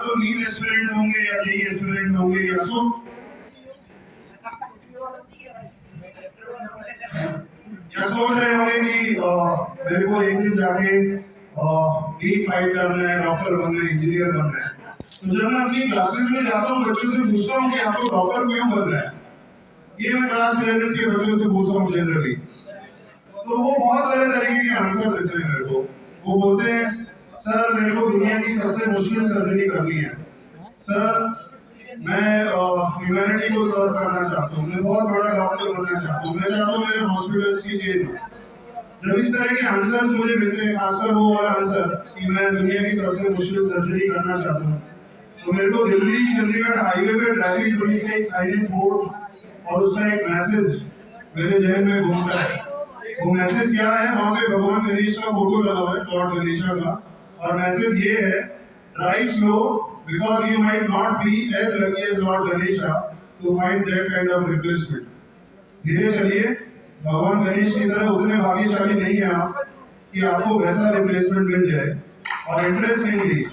तो NEET aspirant होंगे या जेई एस्पिरेंट होंगे या सो या सोच रहे होंगे कि मेरे को एक दिन जाके नीट फाइट करना है, डॉक्टर बनना है, इंजीनियर बनना है। तो जब मैं अपनी क्लासेस में जाता हूँ बच्चों से पूछता हूँ कि आपको डॉक्टर क्यों बनना है, ये मैं क्लास 11 के बच्चों से पूछता हूँ जनरली, तो वो बहुत सारे तरीके के आंसर देते हैं मेरे को। वो बोलते हैं सर मेरे को दुनिया की सबसे मुश्किल सर्जरी करनी है, सर मैं ह्यूमैनिटी को सर्व करना चाहता हूँ, मैं बहुत बड़ा डॉक्टर बनना चाहता हूँ, मैं चाहता हूँ मेरे हॉस्पिटल्स की चेन हो। जब इस तरह के आंसर्स मुझे मिलते हैं, खासकर वो वाला आंसर कि मैं दुनिया की सबसे मुश्किल सर्जरी करना चाहता हूँ, तो मेरे को दिल्ली चंडीगढ़ हाईवे पे ट्रैफिक पुलिस के एक साइनिंग बोर्ड और उसका एक मैसेज मेरे जहन में घूमता है। वो मैसेज क्या है, वहाँ पे भगवान गणेश का फोटो लगा हुआ है, लॉर्ड गणेश का, और मैसेज ये है, drive slow because you might not be as lucky as Lord Ganesha to find that kind of replacement. धीरे चलिए, भगवान गणेश की तरह उतने भाग्यशाली नहीं है आप कि आपको वैसा रिप्लेसमेंट मिल जाए। और इंटरेस्टिंगली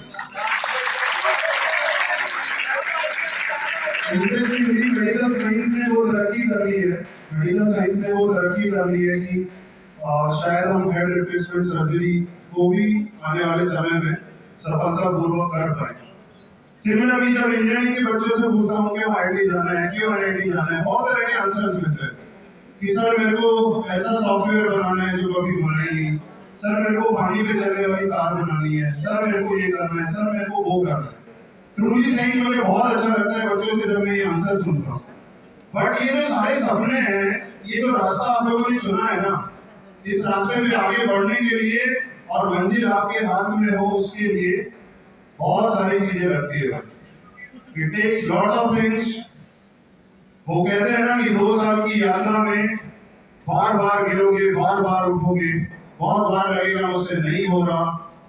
मेडिकल साइंस ने वो तरक्की कर ली है, मेडिकल साइंस ने वो तरक्की कर ली है कि शायद हम हेड रिप्लेसमेंट सर्जरी को भी आने वाले समय में सफलतापूर्वक कर पाए। सिमिलरली जब इंजीनियरिंग के बच्चों से पूछता हूँ कि आईआईटी जाना है, क्यों आईआईटी जाना है, बहुत तरह के आंसर्स मिलते हैं कि सर मेरे को ऐसा सॉफ्टवेयर बनाना है जो कभी बना ही नहीं, सर मेरे को पानी पे चलने वाली कार बनानी है, सर मेरे को ये करना है, सर मेरे को वो करना है। ट्रूली सही मुझे बहुत अच्छा लगता है बच्चों से जब मैं ये आंसर सुनता हूँ। बट ये जो सारे सपने हैं, ये जो रास्ता आप लोगों ने चुना है ना, इस रास्ते में आगे बढ़ने के लिए और मंजिल आपके हाथ में हो उसके लिए बहुत सारी चीजें लगती है। It takes lot of things। वो कहते हैं ना कि 2 साल की यात्रा में बार बार गिरोगे, बार बार उठोगे, बहुत बार लगेगा मुझसे नहीं हो रहा,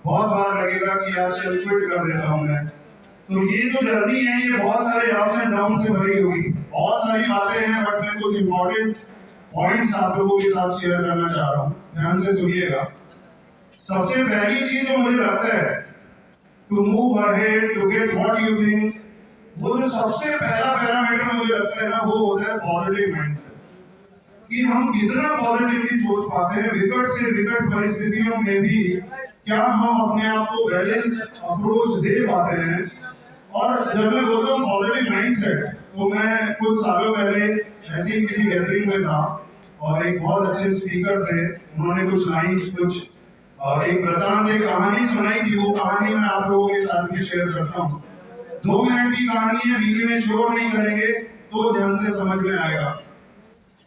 बहुत बार लगेगा कि यार चल क्विट कर देता हूँ मैं। तो ये जो जर्नी है ये बहुत सारे अप्स एंड डाउन से भरी होगी, बहुत सारी बातें हैं, बट मैं कुछ इंपॉर्टेंट पॉइंट्स आप लोगों के साथ शेयर करना चाह रहा हूँ, ध्यान से सुनिएगा। सबसे पहली चीज जो मुझे लगता है to move ahead, to get what you think, वो जो सबसे पहला पैरामीटर मुझे लगता है ना, वो होता है पॉजिटिव माइंडसेट। कि हम कितना पॉजिटिवली सोच पाते हैं विकट से विकट परिस्थितियों में भी, क्या हम अपने आप को बैलेंस अप्रोच दे पाते हैं। और जब मैं बोलता हूँ पॉजिटिव माइंडसेट, तो मैं कुछ सालों पहले ऐसी किसी गैदरिंग में था और एक बहुत अच्छे स्पीकर थे, उन्होंने कुछ लाइन्स, कुछ एक वृतांत, एक कहानी सुनाई थी। वो कहानी मैं आप लोगों के साथ भी शेयर करता हूँ। 2 मिनट की कहानी है, बीच में शोर नहीं करेंगे तो ध्यान से समझ में आएगा।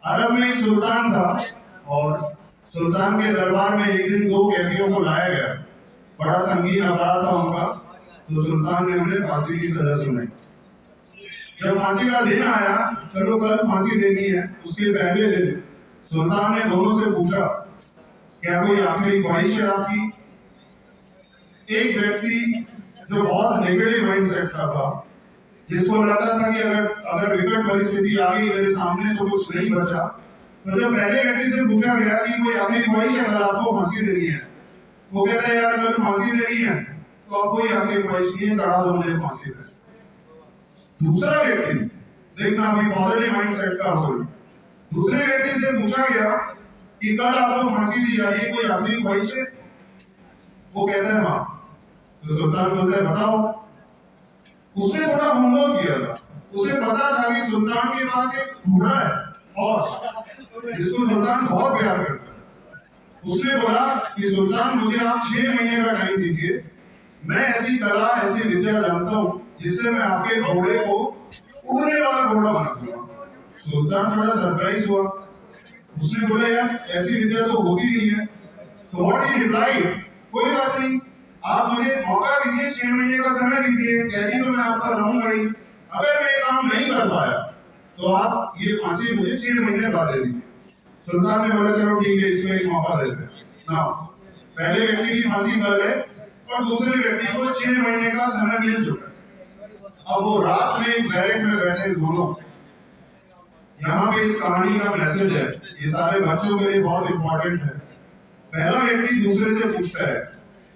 अरब में एक सुल्तान था और सुल्तान के दरबार में एक दिन 2 कैदियों को लाया गया। बड़ा संगीन अपराध था उनका, तो सुल्तान ने उन्हें फांसी की सजा सुनाई। जब फांसी का दिन आया, चलो कल फांसी देनी है, उसके पहले दिन सुल्तान ने दोनों से पूछा, क्या कोई आखिरी ख्वाहिश है आपकी? एक व्यक्ति जो बहुत नेगेटिव माइंडसेट का था, जिसको लगता था कि अगर विकट परिस्थिति आ गई मेरे सामने तो कुछ नहीं बचा, तो जब पहले व्यक्ति से पूछा गया कि कोई आखिरी ख्वाहिश है, कल आपको फांसी देनी है, वो कहता है यार कल फांसी देनी है तो अब कोई आखिरी ख्वाहिश नहीं है, चढ़ा दो मुझे फांसी पे। दूसरा व्यक्ति, देखना अभी पॉजिटिव माइंडसेट का रोल, दूसरे व्यक्ति से पूछा गया कि कल आपको फांसी दी जा रही है, कोई आखिरी ख्वाहिश है? वो कहता है हाँ। तो सुल्तान बोलता है बताओ। उसने थोड़ा होमवर्क किया था, उसे पता था कि सुल्तान के पास एक घोड़ा है और जिसको सुल्तान बहुत प्यार करता है। उसने बोला कि सुल्तान मुझे आप 6 महीने का टाइम दीजिए, मैं ऐसी कला, ऐसी विद्या जानता हूँ जिससे मैं आपके घोड़े को उड़ने वाला घोड़ा बना दूंगा। सुल्तान थोड़ा सरप्राइज हुआ, उसने बोला यार ऐसी विद्या तो होती नहीं है। तो व्हाट ही रिप्लाइड, कोई बात नहीं, आप मुझे मौका दीजिए, 6 महीने का समय दीजिए, कैदी तो मैं आपका रहूंगा ही, अगर मैं काम नहीं कर पाया तो आप ये फांसी मुझे 6 महीने बाद दे दीजिए। सुल्तान ने बोला चलो ठीक है, इसमें एक मौका देते हैं ना। पहले व्यक्ति की फांसी कल है और दूसरे व्यक्ति को 6 महीने का समय मिल चुका है। अब वो रात में एक बैरक में बैठे दोनों। यहाँ पे इस कहानी का मैसेज है, ये सारे बच्चों के लिए बहुत इंपॉर्टेंट है। पहला व्यक्ति दूसरे से पूछता है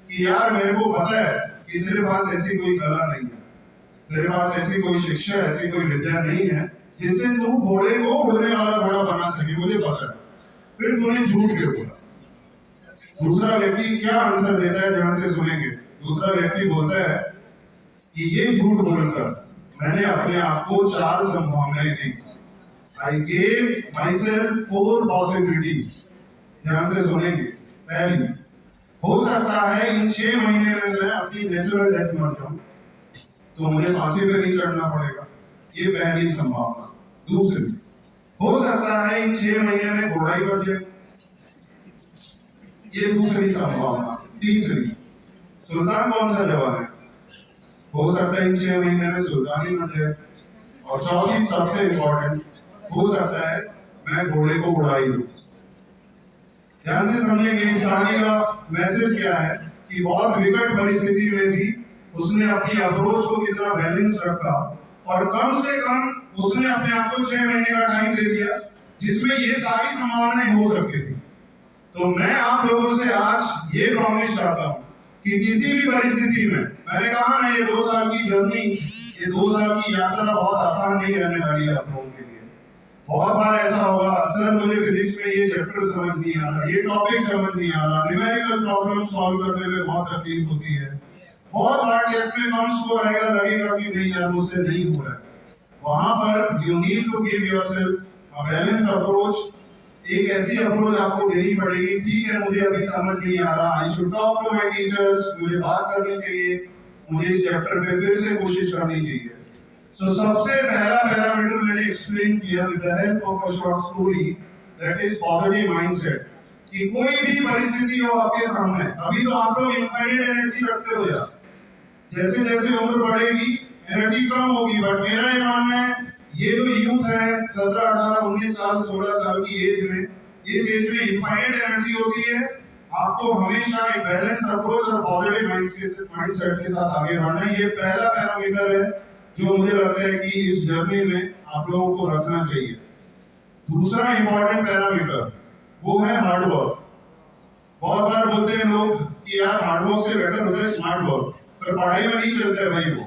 कि यार मेरे को पता है कि तेरे पास ऐसी कोई कला नहीं है, तेरे पास ऐसी कोई शिक्षा, ऐसी कोई विद्या नहीं है जिससे तू घोड़े को उड़ने वाला घोड़ा बना सके, मुझे पता है। फिर तूने झूठ क्यों बोला? दूसरा व्यक्ति क्या आंसर देता है, ध्यान से सुनेंगे। दूसरा व्यक्ति बोलता है कि ये झूठ बोलकर मैंने अपने आप को 4 संभावनाएं दी। I gave myself 4 possibilities। ध्यान से सुनेंगे। पहली, हो सकता है इन 6 महीने में मैं अपनी नेचुरल डेथ मर जाऊं, तो मुझे फांसी पे नहीं चढ़ना पड़ेगा, ये पहली संभावना। दूसरी, हो सकता है इन 6 महीने में घोड़ा ही मर जाए, ये दूसरी संभावना। तीसरी, सुल्तान कौन सा जवाब है? हो सकता है इन 6 महीने में सुल्तान ही मर जाए। और चौथी सबसे इंपॉर्टेंट, हो सकता है मैं घोड़े को उड़ा ही दूं। ध्यान से समझिएगा, इस कहानी का मैसेज क्या है कि बहुत विकट परिस्थिति में भी उसने अपनी अप्रोच को कितना बैलेंस रखा, और कम से कम उसने अपने आप को 6 महीने का टाइम दे दिया जिसमें ये सारी संभावनाएं हो सकती थी। तो मैं आप लोगों से आज ये प्रॉमिस चाहता हूं कि किसी भी परिस्थिति में, मैंने कहा ना ये 2 साल की जर्नी, ये 2 साल की यात्रा बहुत आसान नहीं रहने वाली है आप लोगों के लिए। बहुत बार ऐसा होगा, सर मुझे फिजिक्स में ये चैप्टर समझ नहीं आ रहा, ये टॉपिक समझ नहीं आ रहा, न्यूमेरिकल प्रॉब्लम सॉल्व करने में बहुत तकलीफ होती है। बहुत बार टेस्ट में कम स्कोर आएगा, लगेगा कि नहीं यार मुझसे नहीं हो रहा है। वहां पर you need to give yourself a balanced approach. एक ऐसी अप्रोच आपको देनी पड़ेगी, ठीक है मुझे अभी समझ नहीं आ रहा, I should talk to my teachers, मुझे बात करनी चाहिए, मुझे इस चैप्टर पे फिर से कोशिश करनी चाहिए। So, सबसे पहला पैरामीटर मैंने एक्सप्लेन किया with the help of a short story, that is positive mindset. कि कोई भी परिस्थिति हो आपके सामने, अभी तो आप लोग इनफाइनाइट एनर्जी रखते हो यार, जैसे जैसे उम्र बढ़ेगी एनर्जी कम होगी, बट मेरा ये मानना है ये जो यूथ है 17, 18, 19 साल, 16 साल की एज में, इस एज में इनफाइनाइट एनर्जी होती है। आपको हमेशा एक बैलेंस अप्रोच और पॉजिटिव माइंडसेट के साथ आगे बढ़ना है। ये पहला पैरामीटर है जो मुझे लगता है कि इस जर्नी में आप लोगों को रखना चाहिए। दूसरा इंपॉर्टेंट पैरामीटर वो है हार्डवर्क। बहुत बार बोलते हैं लोग कि यार हार्डवर्क से बेटर होता है स्मार्ट वर्क, पर पढ़ाई में नहीं चलता है भाई। वो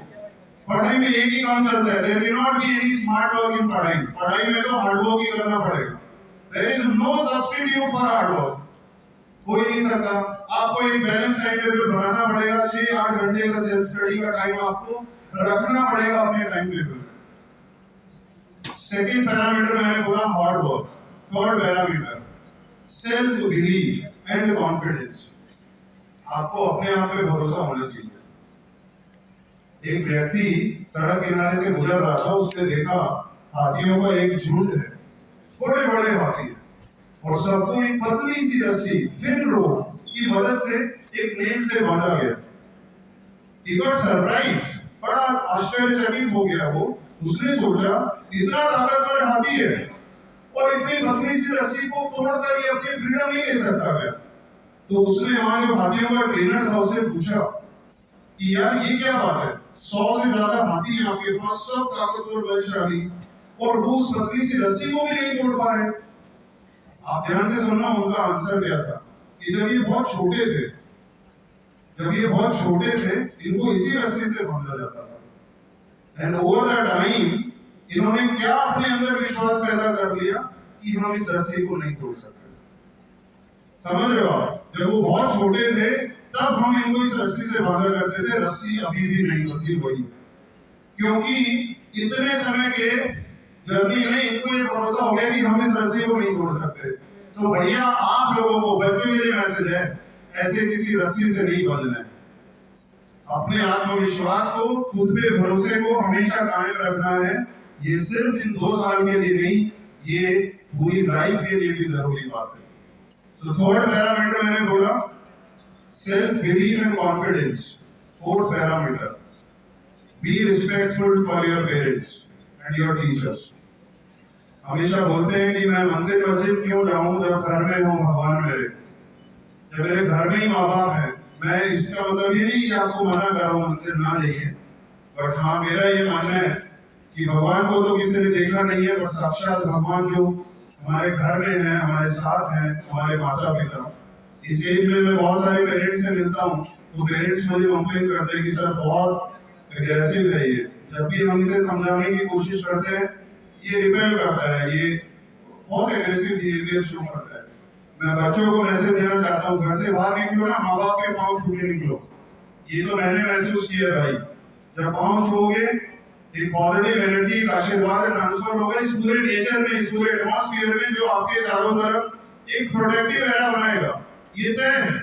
पढ़ाई में एक ही काम चलता है, there can not be any smart work in पढ़ाई। पढ़ाई में तो हार्डवर्क ही करना पड़ेगा। There is no substitute for hard work, हो ही नहीं सकता। आपको एक बैलेंस टाइम टेबल बनाना पड़ेगा, 6-8 घंटे का सेल्फ स्टडी का टाइम आपको रखना पड़ेगा अपने टाइम टेबल में। सेकंड पैरामीटर मैंने बोला hard work. Third parameter self belief and confidence. आपको अपने आप पे भरोसा होना चाहिए। एक व्यक्ति सड़क किनारे से गुजर रहा था, उसने देखा हाथियों का एक झुंड है, बड़े बड़े हाथी है, और सबको एक पतली सी रस्सी थिन रोप की मदद से एक नेल से बांधा गया। He got surprised, बड़ा आश्चर्यचकित हो गया वो। उसने सोचा इतना ताकतवर हाथी है और इतनी पतली सी रस्सी को तोड़कर ये अपनी फ्रीडम नहीं ले सकता क्या? तो उसने वहां जो हाथियों का ट्रेनर था उससे पूछा कि यार ये क्या बात है, 100 से ज्यादा हाथी हैं आपके पास, सब ताकतवर बलशाली, और वो उस पतली सी रस्सी को भी नहीं तोड़ पा रहे। आप ध्यान से सुनना, उनका आंसर क्या था कि जब ये बहुत छोटे थे, इनको इसी रस्सी से बांधा जाता था। एंड ओवर द टाइम इन्होंने क्या अपने अंदर विश्वास पैदा कर लिया कि हम इस रस्सी को नहीं तोड़ सकते। समझ रहे हो आप? जब वो बहुत छोटे थे तब हम इनको इस रस्सी से बांधा करते थे, रस्सी अभी भी नहीं बदली वही, क्योंकि इतने समय के जर्नी में इनको ये भरोसा हो गया कि हम इस रस्सी को नहीं तोड़ सकते। तो भैया आप लोगों को, बच्चों के लिए मैसेज है, ऐसे किसी रस्सी से नहीं बंधना है। अपने आत्मविश्वास को, खुद पे भरोसे को हमेशा कायम रखना है। ये सिर्फ इन 2 साल के लिए नहीं, ये पूरी लाइफ के लिए भी जरूरी बात है। तो थर्ड पैरामीटर मैंने बोला self belief and confidence. Fourth parameter be respectful for your parents and your teachers. हमेशा बोलते हैं कि मैं मंदिर मस्जिद क्यों जाऊं जब घर में हो भगवान मेरे, जब मेरे घर में ही माँ बाप है। मैं इसका मतलब ये नहीं कि आपको मना कर रहा हूं मंदिर ना जाइए, बट हाँ मेरा ये मानना है कि भगवान को तो किसी ने देखा नहीं है, पर साक्षात भगवान जो हमारे घर में है, हमारे साथ हैं, हमारे माता पिता। इस एज में मैं बहुत सारे पेरेंट्स से मिलता हूँ, तो पेरेंट्स मुझे कंप्लेन करते हैं कि सर बहुत एग्रेसिव है, ये जब भी हम इसे समझाने की कोशिश करते हैं ये रिपेल करता है, ये बहुत एग्रेसिव बिहेवियर शो करता है। मैं बच्चों को मैसेज देना चाहता हूँ, घर से बाहर निकलो ना, माँ बाप के पाँव छू के निकलो। ये तो मैंने महसूस किया है भाई, जब पाँव छूओगे एक पॉजिटिव एनर्जी, एक आशीर्वाद ट्रांसफर होगा इस पूरे नेचर में, इस पूरे एटमॉस्फेयर में, जो आपके चारों तरफ एक प्रोटेक्टिव एरा बनाएगा। ये तय है।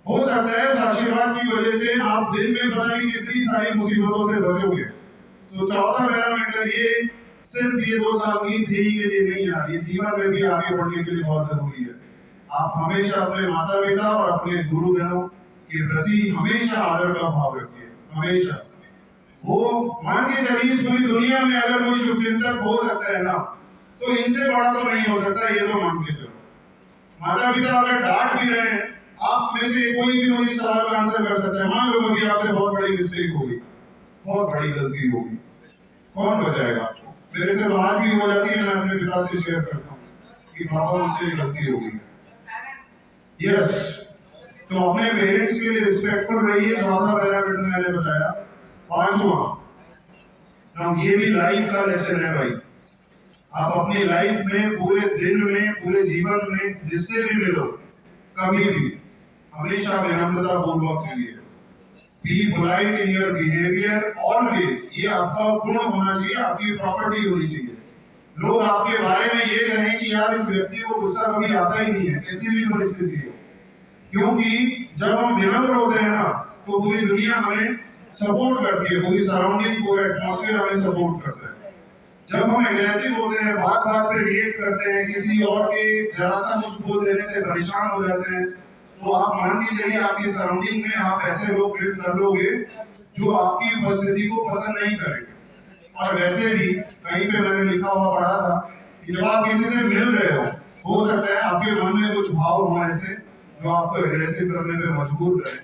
हो सकता है उस आशीर्वाद की वजह से आप दिन में पता नहीं कितनी सारी मुसीबतों से बचोगे। तो चौथा पैरामीटर ये सिर्फ ये 2 साल की थ्योरी के लिए नहीं आ रही, जीवन में भी आगे बढ़ने के लिए बहुत जरूरी है। आप हमेशा अपने माता पिता और अपने गुरुजनों के प्रति हमेशा आदर का भाव रखिए, हमेशा। वो मान के चलिए इस पूरी दुनिया में अगर कोई शुभचिंतक हो सकता है ना, तो इनसे बड़ा तो नहीं हो सकता, ये तो मान के चलो। माता पिता अगर डांट भी रहे हैं, आप में से कोई भी मुझे सवाल का आंसर कर सकता है। मान लो कभी आपसे बहुत बड़ी मिस्टेक होगी, बहुत बड़ी गलती होगी, कौन बचाएगा आपको? मेरे से बात भी हो जाती है, मैं अपने पिता से शेयर करता हूँ कि पापा मुझसे गलती हो गई। यस, तो अपने पेरेंट्स के लिए रिस्पेक्टफुल रहिए। चौथा पैरामीटर मैंने बताया। पांचवा, ये भी लाइफ का लेसन है भाई। आप अपनी लाइफ में पूरे दिन में, पूरे जीवन में जिससे भी मिलो, कभी भी हमेशा विनम्रता पूर्वक मिलिए। Be polite in your behaviour always. ये आपका गुण होना चाहिए, आपकी प्रॉपर्टी होनी चाहिए। लोग आपके बारे में ये कहें कि यार इस व्यक्ति को गुस्सा कभी आता ही नहीं है, कैसी भी परिस्थिति हो। क्योंकि जब हम विनम्र होते हैं ना, तो पूरी दुनिया हमें सपोर्ट करती है, पूरी सराउंडिंग, पूरा एटमॉस्फेयर हमें सपोर्ट करता है। जब हम एग्रेसिव होते हैं, बात बात पे रिएक्ट करते हैं, किसी और के जरा सा कुछ बोल देने से परेशान हो जाते हैं, तो आप मान के चलिए आपकी सराउंडिंग में आप ऐसे लोग बिल्ड कर लोगे जो आपकी उपस्थिति को पसंद नहीं करेंगे। और वैसे भी कहीं पे मैंने लिखा हुआ पढ़ा था कि जब आप किसी से मिल रहे हो सकता है आपके मन में कुछ भाव हो ऐसे जो आपको एग्रेसिव करने पे मजबूर करें,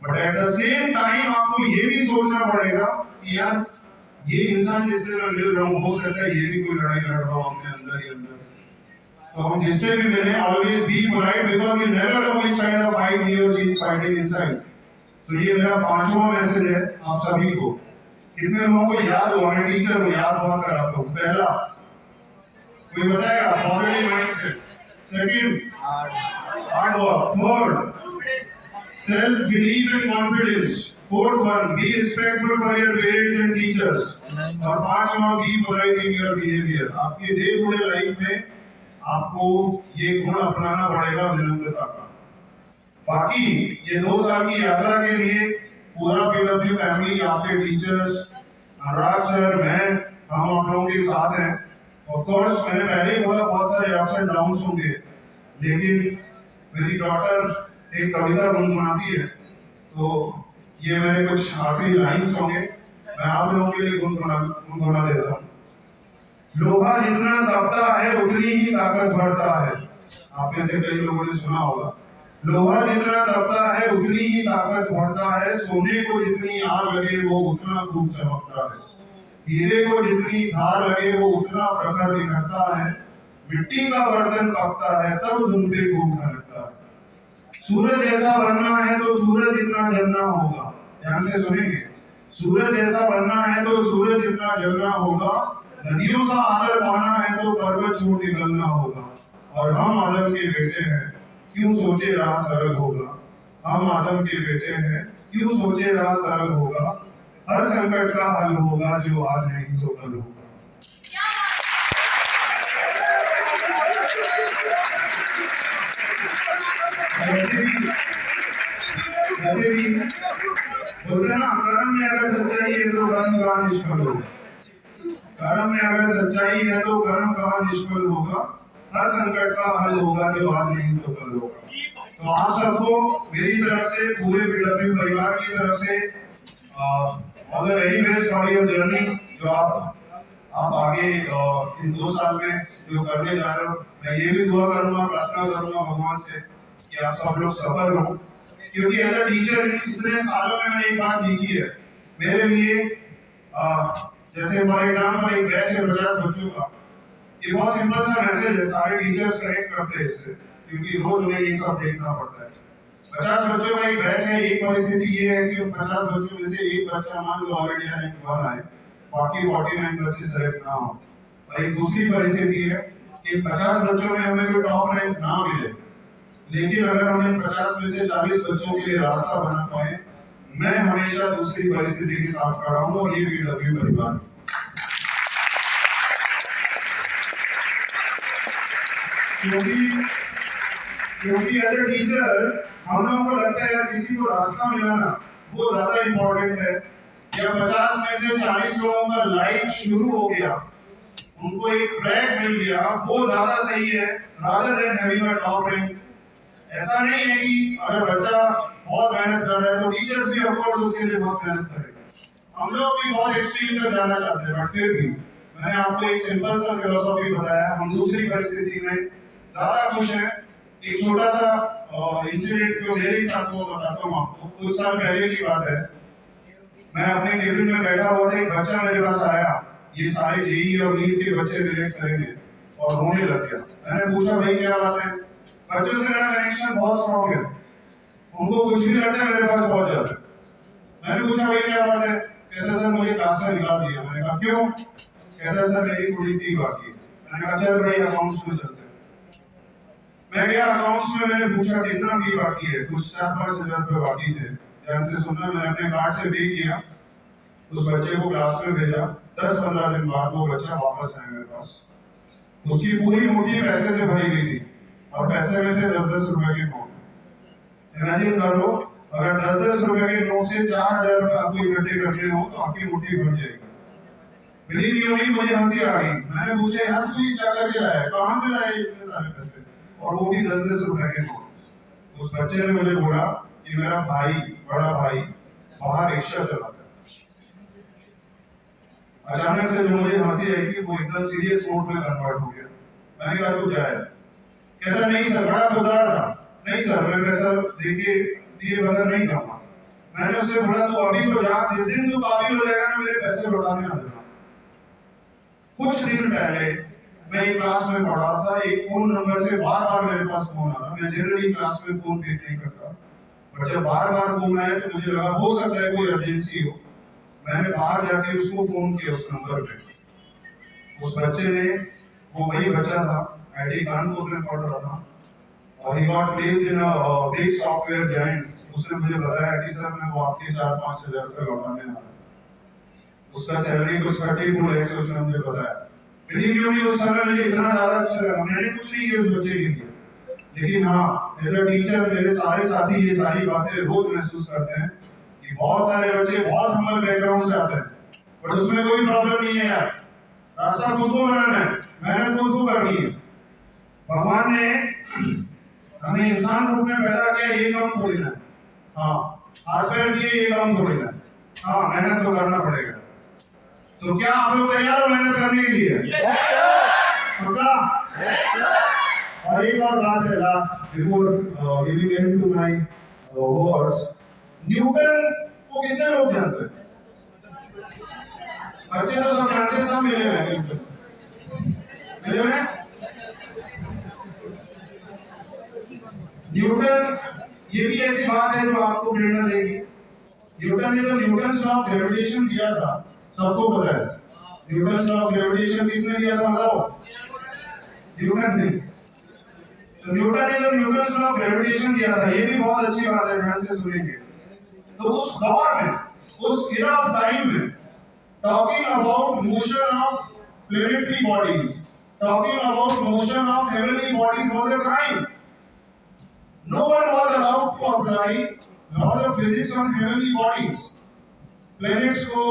but at the same time आपको ये भी सोचना पड़ेगा कि यार ये इंसान जिससे मैं मिल रहा हूँ, हो सकता है ये भी कोई लड़ाई लड़ रहा हो अपने अंदर ही अंदर। तो हम जिससे भी मिले, always be polite, because you never know which kind of fight he और शी इज फाइटिंग इनसाइड। तो ये मेरा पांचवा मैसेज है आप सभी को। कितने लोगों को याद हो? मैं टीचर हूँ, याद बहुत कराता हूँ। पहला, कोई बताएगा? Positive mindset. Second, hard work. Third, self belief and confidence. Fourth one, be respectful for your parents and teachers. और पांचवा, be polite in your behavior. आपकी डे टू डे लाइफ में आपको ये गुण अपनाना पड़ेगा, विनम्रता का। बाकी ये 2 साल की यात्रा के लिए पूरा PW फैमिली, आपके टीचर्स, अनुराग सर, मैं, हम आप लोगों के साथ हैं। ऑफ कोर्स मैंने पहले ही बोला बहुत सारे अप्स एंड डाउन्स होंगे, लेकिन मेरी डॉटर एक कविता गुनगुनाती है, तो ये मेरे कुछ आखिरी लाइन्स होंगे, मैं आप लोगों के लिए गुनगुना देता हूँ। लोहा जितना दबता है उतनी ही ताकत बढ़ता है। आप में से कई लोगों ने सुना होगा। लोहा जितना दबता है उतनी ही ताकत बढ़ता है। सोने को जितनी आग लगे वो उतना खूब चमकता है। हीरे को जितनी धार लगे वो उतना प्रखर निखरता है। मिट्टी का बर्तन पकता है तब धुन पे खूब खनकता है। सूरज जैसा बनना है तो सूरज जितना जलना होगा। ध्यान से सुनेंगे। सूरज जैसा बनना है तो सूरज जितना जलना होगा। नदियों सा आदर पाना है तो पर्वत छोड़ निकलना होगा। और हम आदम के बेटे हैं, क्यों सोचे राह सरल होगा। हम आदम के बेटे हैं, क्यों सोचे राह सरल होगा। हर संकट का हल होगा जो आज नहीं तो कल होगा। वैसे भी बोलते हैं ना, कर्म में अगर सच्चाई है तो कर्म कहाँ निष्फल होगा। कर्म में अगर सच्चाई है तो कर्म कहाँ निष्फल होगा। हर संकट का हल होगा जो आज नहीं तो कल होगा। तो आप सबको मेरी तरफ से, पूरे PW परिवार की तरफ से all the very best for your journey. जो आप आगे इन 2 साल में जो करने जा रहे हो, मैं ये भी दुआ करूंगा, प्रार्थना करूंगा भगवान से कि आप सब लोग सफल हो। क्योंकि एज अ टीचर इतने सालों में मैंने एक बात सीखी है। मेरे लिए जैसे फॉर एग्जाम्पल एक बैच है 50 बच्चों का, ये बहुत सिंपल सा मैसेज है, सारे टीचर्स कनेक्ट करते हैं इससे, क्योंकि रोज उन्हें ये सब देखना पड़ता है। 50 बच्चों का एक बैच है। एक परिस्थिति ये है कि 50 बच्चों में से एक बच्चा मान लो ऑल इंडिया रैंक 1 आए, बाकी 49 बच्चे सेलेक्ट ना हो। और एक दूसरी परिस्थिति है कि 50 बच्चों में हमें कोई टॉप रैंक ना मिले, लेकिन अगर हमने 50 में से 40 बच्चों के लिए रास्ता बना पाए, मैं हमेशा दूसरी परिस्थिति के साथ खड़ा हूं और ये बीडब्ल्यू परिवार। क्योंकि एज ए टीचर हम लोगों को लगता है यार किसी को रास्ता मिलाना वो ज्यादा इंपॉर्टेंट है। या 50 में से 40 लोगों का लाइफ शुरू हो गया, उनको एक ट्रैक मिल गया, वो ज्यादा सही है rather than having a top rank. ऐसा नहीं है कि अगर बच्चा बहुत मेहनत कर रहा है तो टीचर्स भी ऑफ कोर्स उसके लिए बहुत मेहनत करेंगे। हम लोग भी बहुत एक्सट्रीम तक जाना चाहते हैं, बट फिर भी मैंने आपको एक सिंपल सा फिलोसॉफी बताया। हम दूसरी परिस्थिति में ज्यादा खुश हैं। एक छोटा सा इंसिडेंट जो मेरे साथ हुआ बताता हूँ आपको। कुछ साल पहले की बात है, मैं अपने केबिन में बैठा हुआ था, एक बच्चा मेरे पास आया, ये सारे जेई और नीट के बच्चे रिलेट करेंगे, और रोने लग गया। मैंने पूछा भाई क्या बात है? बच्चों से मेरा कनेक्शन बहुत स्ट्रॉन्ग है, उनको कुछ भी लगता है मेरे पास पहुंच जाता है। मैंने पूछा भाई क्या बात है? कहता सर मुझे क्लास से निकाल दिया। मैंने कहा क्यों? कहता सर मेरी थोड़ी फी बाकी है। मैंने कहा चल भाई अकाउंट्स में चलते हैं। मैं गया अकाउंट्स में, मैंने पूछा कितना फी बाकी है, कुछ 4-5 हजार रुपए बाकी थे। ध्यान से सुनना, मैंने अपने कार्ड से पे किया, उस बच्चे को क्लास में भेजा। 10-15 दिन बाद वो बच्चा वापस आया मेरे पास। उसकी पूरी मुट्ठी पैसे से भरी गई थी और पैसे में थे 10-10 रुपए के नोट। इमेजिन करो, अगर 10-10 रुपए के नोट से 4000 रुपए आपको इकट्ठे करने हो तो आपकी मुट्ठी भर जाएगी। बिलीव यू मी, मुझे हंसी आ गई। मैंने पूछा यार तू ये क्या करके लाया है, कहां से लाया इतने सारे पैसे, और वो भी 10-10 रुपए के नोट। उस बच्चे ने मुझे बोला कि मेरा भाई, बड़ा भाई बाहर रिक्शा चलाता है। अचानक से जो मुझे हंसी आई थी वो एकदम सीरियस मोड में कन्वर्ट हो गया। मैंने कहा तू क्या है? कहता नहीं सर, बड़ा खुददार था। नहीं सर, मैं पैसा देके दिए बगैर नहीं जाऊंगा। मैंने उससे बोला तू अभी तो जा, जिस दिन तू काबिल हो जाएगा ना मेरे पैसे लौटाने आ जाना। कुछ दिन पहले मैं एक क्लास में पढ़ा था, एक फोन नंबर से बार बार मेरे पास फोन आ रहा। मैं जनरली क्लास में फोन पिक नहीं करता, पर जब बार बार फोन आया तो मुझे लगा हो सकता है कोई इमरजेंसी हो। मैंने बाहर जाके उसको फोन किया उस नंबर पे। उस बच्चे ने, वो वही बच्चा था, आईटी कानपुर में पढ़ रहा था, और he got placed in a big software giant. उसने मुझे बताया कि सर मैं वो आपके 4-5 हजार रुपए लौटाने आ रहा हूं। उसका सैलरी कुछ 32 लाख से उसने मुझे बताया। बिलीव यू मी, उस समय मुझे इतना ज्यादा अच्छा लगा। मैंने कुछ नहीं किया उस बच्चे के लिए, लेकिन हाँ एज अ टीचर मेरे सारे साथी ये सारी बातें रोज महसूस करते हैं कि बहुत सारे बच्चे बहुत हम्बल बैकग्राउंड से आते हैं, पर उसमें कोई प्रॉब्लम नहीं है यार। रास्ता खुद को बनाना है, मेहनत खुद को करनी है। भगवान ने हमें इंसान रूप में पैदा किया, ये काम थोड़ी ना। हाँ, हाथ पैर दिए, ये काम थोड़ी ना। हाँ, मेहनत तो करना पड़ेगा। तो क्या आप लोग तैयार हो मेहनत करने के लिए? पक्का? और एक और बात है last before giving end to my words. Newton को कितने लोग जानते हैं? बच्चे तो सब जानते हैं, सब मिले हुए हैं न्यूटन से। मिले हुए हैं? न्यूटन, ये भी ऐसी बात है जो आपको प्रेरणा देगी। न्यूटन ने जो न्यूटन लॉ ऑफ ग्रेविटेशन दिया था, सबको पता है। न्यूटन लॉ ऑफ ग्रेविटेशन किसने दिया था बताओ? न्यूटन ने। तो न्यूटन ने जो न्यूटन लॉ ऑफ ग्रेविटेशन दिया था, ये भी बहुत अच्छी बात है, ध्यान से सुनेंगे। तो उस दौर में, उस era of time में, talking about motion of planetary bodies, talking about motion of heavenly bodies was a crime. No one was allowed to apply laws of physics on heavenly bodies. Planets को,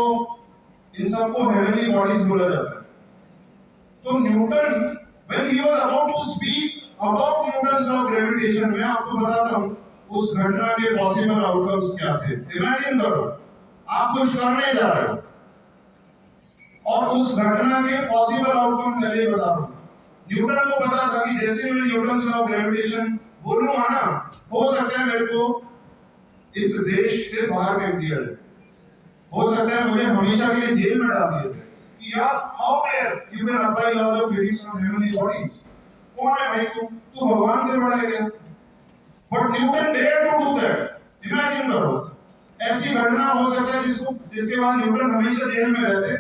इन सबको heavenly bodies बोला जाता है। तो Newton, when he was about to speak about Newton's law of gravitation, मैं आपको बताता हूँ उस घटना के पॉसिबल आउटकम्स क्या थे। इमेजिन करो आप कुछ करने जा रहे हो और उस घटना के पॉसिबल आउटकम पहले बता रहा हूँ। न्यूटन को पता था कि जैसे मैं न्यूटन्स लॉ ऑफ ग्रेविटेशन बोलूंगा ना, हो सकता है मेरे को इस देश से बाहर फेंक दिया जाए, हो सकता है मुझे हमेशा के लिए जेल में डाल दिया जाए कि यार how dare you can apply laws of physics on heavenly bodies. कौन है भाई तू भगवान से बड़ा है क्या? But Newton dare to do that. Imagine करो, ऐसी घटना हो सकता है जिसके बाद न्यूटन हमेशा जेल में रहते,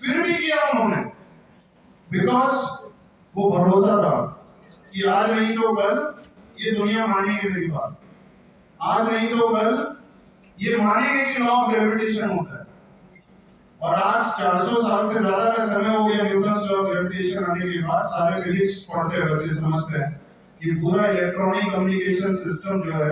फिर भी किया उन्होंने, बिकॉज वो भरोसा था कि आज नहीं तो कल ये दुनिया मानेगी मेरी बात, आज नहीं तो कल ये मानेंगे कि लॉ ऑफ ग्रेविटेशन होता है। और आज 400 साल से ज्यादा का समय हो गया न्यूटन लॉ ऑफ ग्रेविटेशन आने के बाद। सारे फिजिक्स पढ़ते हैं बच्चे समझते हैं कि पूरा इलेक्ट्रॉनिक कम्युनिकेशन सिस्टम जो है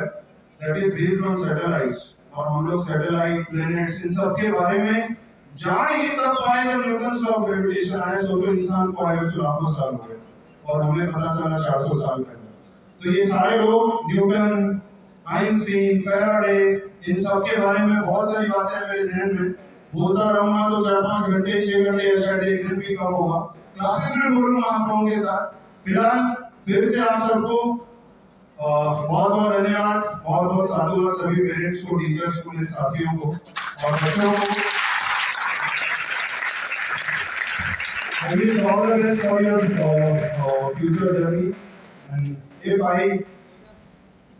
that is based on satellites, और हम लोग सैटेलाइट, प्लैनेट्स, इन सब के बारे में जान ही तब पाए जब न्यूटन लॉ ऑफ ग्रेविटेशन आया। सोचो इंसान को आए तो लाखों साल हो गए और हमें पता चला 400 साल पहले। तो ये सारे लोग न्यूटन, आइंस्टीन, फैराडे, इन सब के बारे में बहुत सारी बातें हैं मेरे जहन में। बोलता रहूंगा तो 4-5 घंटे 6 घंटे या शायद एक दिन भी कम होगा। क्लासेस में बोलूंगा आप लोगों के साथ। फिलहाल फिर से आप सबको बहुत बहुत धन्यवाद, बहुत बहुत साधुवाद सभी पेरेंट्स को, टीचर्स को, मेरे साथियों को और बच्चों को। I wish all the best for your future journey and if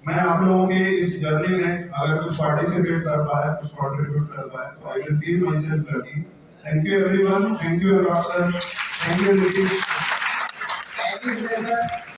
मैं आप लोगों के इस जर्नी में अगर कुछ पार्टिसिपेट कर पाया, कुछ कंट्रीब्यूट कर पाया, तो I will feel my self lucky. Thank you everyone, thank you sir, thank you Nitish. Thank you sir.